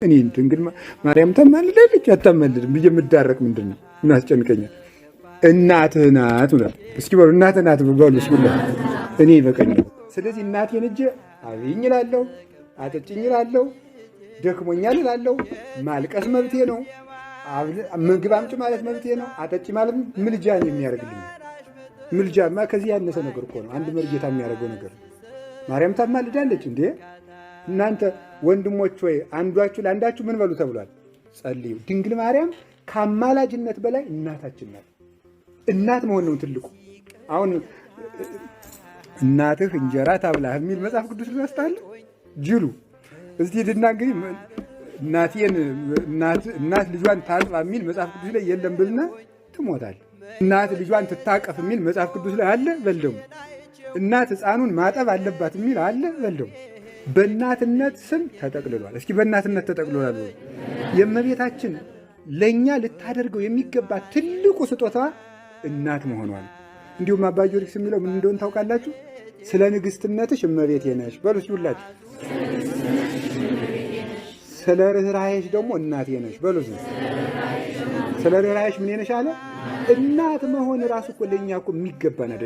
እኔ ድንግል ማርያም ታማልዳለች አታማልድም ብዬ የምዳረቅ ምንድን ነው እናስጨንቀኛል። እናትህ ናት ብሏል። እስኪ በሉ እናትህ ናት በሉ እስኪ እኔ ይበቃኛል። ስለዚህ እናቴን እጄ አብይኝ እላለሁ፣ አጠጭኝ እላለሁ፣ ደክሞኛል እላለሁ። ማልቀስ መብቴ ነው። ምግብ አምጪ ማለት መብቴ ነው። አጠጪ ማለት ምልጃ ነው የሚያደርግልኝ። ምልጃማ ከዚህ ያነሰ ነገር እኮ ነው። አንድ መርጌታ የሚያደርገው ነገር ማርያም ታማልዳለች እንዴ! እናንተ ወንድሞች ወይ አንዷችሁ ለአንዳችሁ ምን በሉ ተብሏል? ጸልዩ። ድንግል ማርያም ከአማላጅነት በላይ እናታችን ናት። እናት መሆን ነው ትልቁ። አሁን እናትህ እንጀራ ታብላህ የሚል መጽሐፍ ቅዱስ ልመስጣል ጅሉ እስቲ ድና እንግዲህ እናት ልጇን ታጥባ የሚል መጽሐፍ ቅዱስ ላይ የለም ብልና ትሞታል። እናት ልጇን ትታቀፍ የሚል መጽሐፍ ቅዱስ ላይ አለ በልደሙ። እናት ሕፃኑን ማጠብ አለባት የሚል አለ በልደሙ። በእናትነት ስም ተጠቅልሏል። እስኪ በእናትነት ተጠቅልሏል። የእመቤታችን ለእኛ ልታደርገው የሚገባ ትልቁ ስጦታ እናት መሆኗል። እንዲሁም አባ ጊዮርጊስ የሚለው ምን እንደሆን ታውቃላችሁ? ስለ ንግሥትነትሽ እመቤቴ ነሽ በሉ ሲውላችሁ። ስለ ርኅራኄሽ ደግሞ እናቴ ነሽ በሉ። ስለ ርኅራኄሽ ምን ነሽ አለ? እናት መሆን ራሱ እኮ ለእኛ እኮ የሚገባን